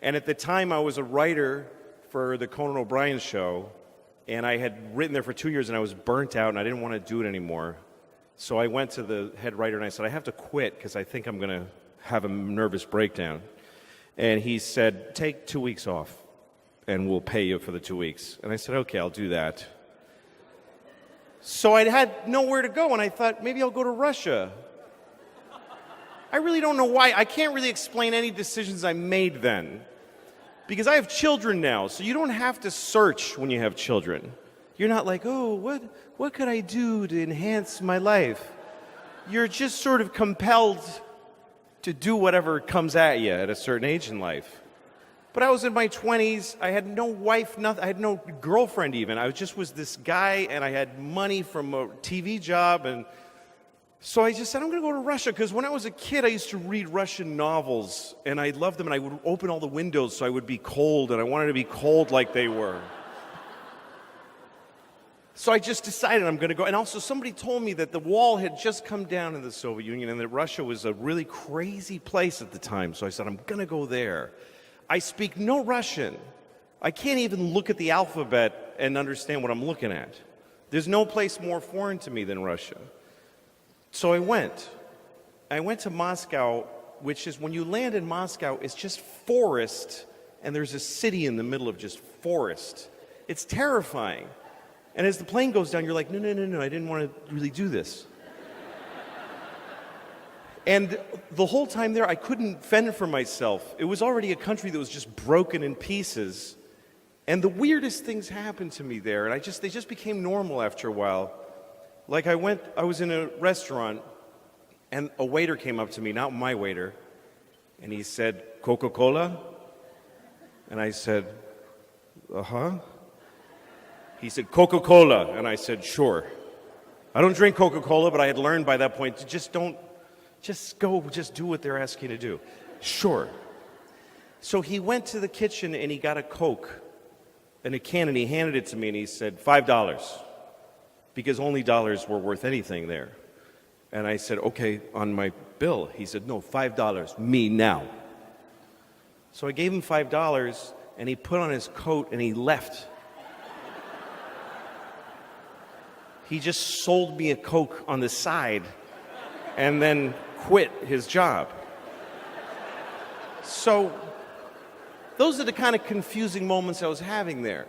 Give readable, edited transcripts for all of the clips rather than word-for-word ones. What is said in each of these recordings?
And at the time, I was a writer for the Conan O'Brien show, and I had written there for 2 years, and I was burnt out, and I didn't want to do it anymore. So I went to the head writer, and I said, I have to quit because I think I'm going to have a nervous breakdown. And he said, take 2 weeks off, and we'll pay you for the 2 weeks. And I said, okay, I'll do that. So I had nowhere to go, and I thought, maybe I'll go to Russia. I really don't know why. I can't really explain any decisions I made then. Because I have children now, so you don't have to search when you have children. You're not like, oh, what could I do to enhance my life? You're just sort of compelled to do whatever comes at you at a certain age in life. But I was in my 20s. I had no wife, nothing. I had no girlfriend even. I just was this guy, and I had money from a TV job, and so I just said, I'm going to go to Russia, because when I was a kid, I used to read Russian novels, and I loved them, and I would open all the windows so I would be cold, and I wanted to be cold like they were. So I just decided I'm going to go. And also, somebody told me that the wall had just come down in the Soviet Union, and that Russia was a really crazy place at the time. So I said, I'm going to go there. I speak no Russian. I can't even look at the alphabet and understand what I'm looking at. There's no place more foreign to me than Russia. So I went. I went to Moscow, which is, when you land in Moscow, it's just forest, and there's a city in the middle of just forest. It's terrifying. And as the plane goes down, you're like, no, I didn't want to really do this. And the whole time there, I couldn't fend for myself. It was already a country that was just broken in pieces. And the weirdest things happened to me there, and they just became normal after a while. Like I was in a restaurant, and a waiter came up to me, not my waiter, and he said, Coca-Cola? And I said, uh-huh. He said, Coca-Cola, and I said, sure. I don't drink Coca-Cola, but I had learned by that point to just do what they're asking you to do. Sure. So he went to the kitchen, and he got a Coke in a can, and he handed it to me, and he said, $5. Because only dollars were worth anything there. And I said, okay, on my bill. He said, no, $5, me now. So I gave him $5, and he put on his coat, and he left. He just sold me a Coke on the side, and then quit his job. So those are the kind of confusing moments I was having there.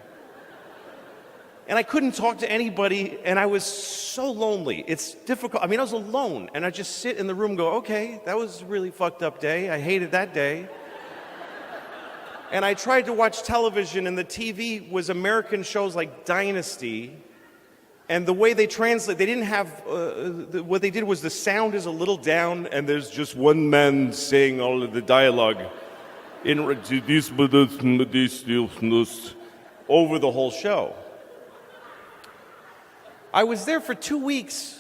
And I couldn't talk to anybody, and I was so lonely. It's difficult. I mean, I was alone, and I just sit in the room and go, okay, that was a really fucked up day. I hated that day. And I tried to watch television, and the TV was American shows like Dynasty. And the way they translate, they didn't have, what they did was the sound is a little down, and there's just one man saying all of the dialogue over the whole show. I was there for 2 weeks,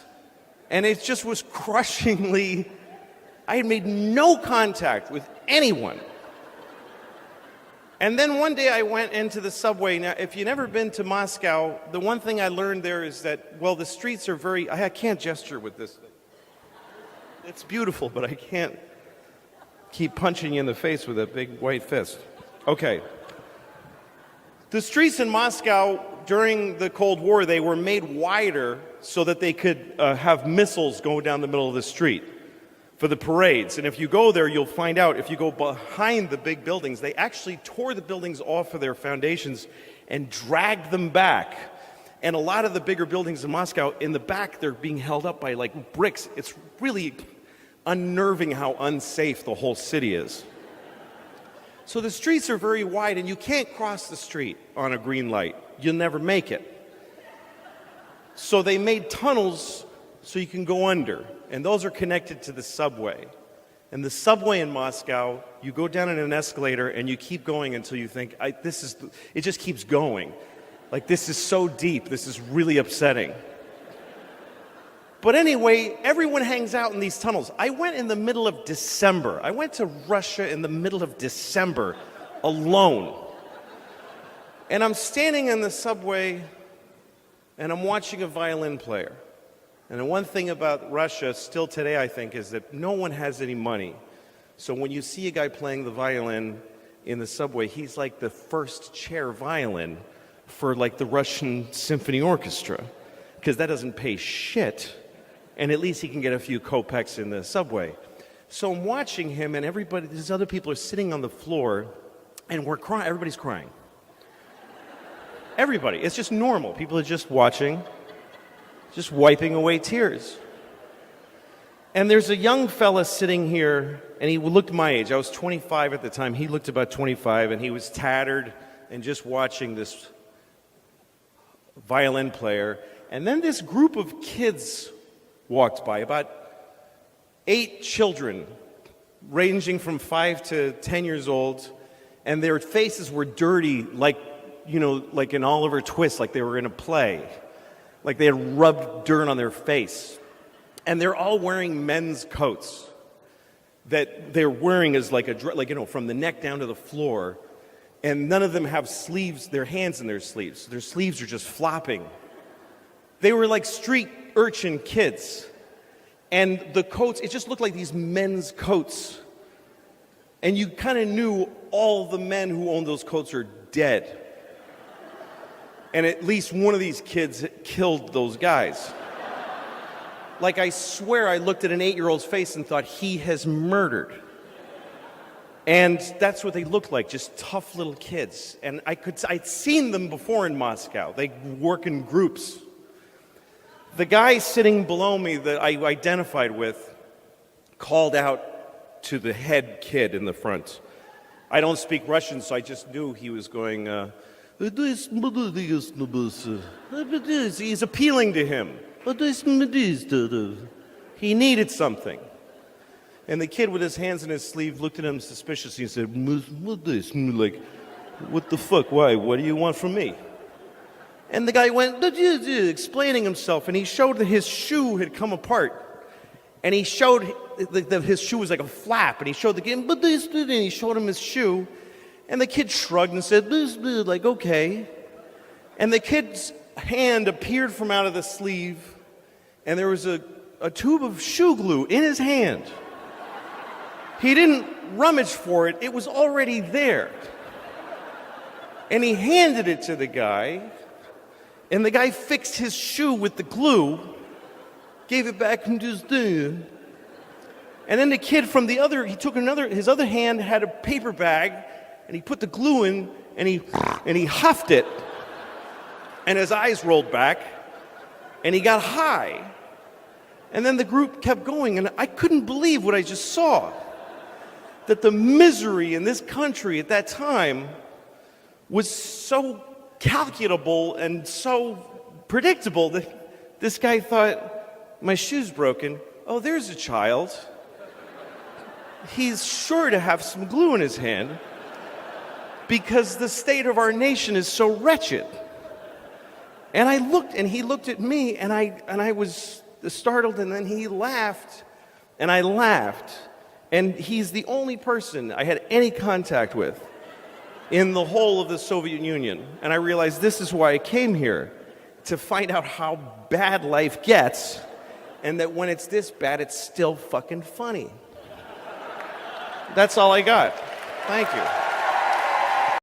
and it just was crushingly, I had made no contact with anyone. And then one day I went into the subway. Now, if you've never been to Moscow, the one thing I learned there is that, well, the streets are very, I can't gesture with this thing. It's beautiful, but I can't keep punching you in the face with a big white fist. Okay. The streets in Moscow during the Cold War, they were made wider so that they could have missiles go down the middle of the street for the parades. And if you go there, you'll find out, if you go behind the big buildings, they actually tore the buildings off of their foundations and dragged them back. And a lot of the bigger buildings in Moscow, in the back, they're being held up by like bricks. It's really unnerving how unsafe the whole city is. So the streets are very wide, and you can't cross the street on a green light. You'll never make it. So they made tunnels so you can go under, and those are connected to the subway. And the subway in Moscow, you go down in an escalator, and you keep going until you think, it just keeps going. Like, this is so deep, this is really upsetting. But anyway, everyone hangs out in these tunnels. I went in the middle of December. I went to Russia in the middle of December alone. And I'm standing in the subway, and I'm watching a violin player. And the one thing about Russia still today, I think, is that no one has any money. So when you see a guy playing the violin, in the subway, he's like the first chair violin for like the Russian symphony orchestra, because that doesn't pay shit, and at least he can get a few kopecks in the subway. So I'm watching him, and these other people are sitting on the floor, and we're crying. Everybody's crying. Everybody. It's just normal. People are just watching, just wiping away tears. And there's a young fella sitting here, and he looked my age. I was 25 at the time. He looked about 25, and he was tattered and just watching this violin player. And then this group of kids walked by, about 8 children, ranging from 5 to 10 years old, and their faces were dirty, like in Oliver Twist, like they were in a play, like they had rubbed dirt on their face. And they're all wearing men's coats that they're wearing as from the neck down to the floor, and none of them have sleeves, their hands in their sleeves. Their sleeves are just flopping. They were like street urchin kids. And the coats, it just looked like these men's coats. And you kind of knew all the men who owned those coats are dead. And at least one of these kids killed those guys. Like, I swear I looked at an 8-year-old's face and thought, he has murdered. And that's what they looked like, just tough little kids. And I'd seen them before in Moscow. They work in groups. The guy sitting below me that I identified with called out to the head kid in the front. I don't speak Russian, so I just knew he was going, he's appealing to him. He needed something. And the kid with his hands in his sleeve looked at him suspiciously and said, like, what the fuck, why, what do you want from me? And the guy went, explaining himself, and he showed that his shoe had come apart. And he showed that his shoe was like a flap, and he showed the kid, and he showed him his shoe, and the kid shrugged and said, like, okay. And the kid's hand appeared from out of the sleeve, and there was a tube of shoe glue in his hand. He didn't rummage for it, it was already there. And he handed it to the guy, and the guy fixed his shoe with the glue, gave it back and just did. And then the kid from he took his other hand had a paper bag, and he put the glue in, and he huffed it, and his eyes rolled back, and he got high. And then the group kept going, and I couldn't believe what I just saw. That the misery in this country at that time was so calculable and so predictable that this guy thought, my shoe's broken. Oh, there's a child. He's sure to have some glue in his hand because the state of our nation is so wretched. And I looked, and he looked at me, and I was startled, and then he laughed, and I laughed. And he's the only person I had any contact with in the whole of the Soviet Union. And I realized this is why I came here, to find out how bad life gets, and that when it's this bad, it's still fucking funny. That's all I got. Thank you.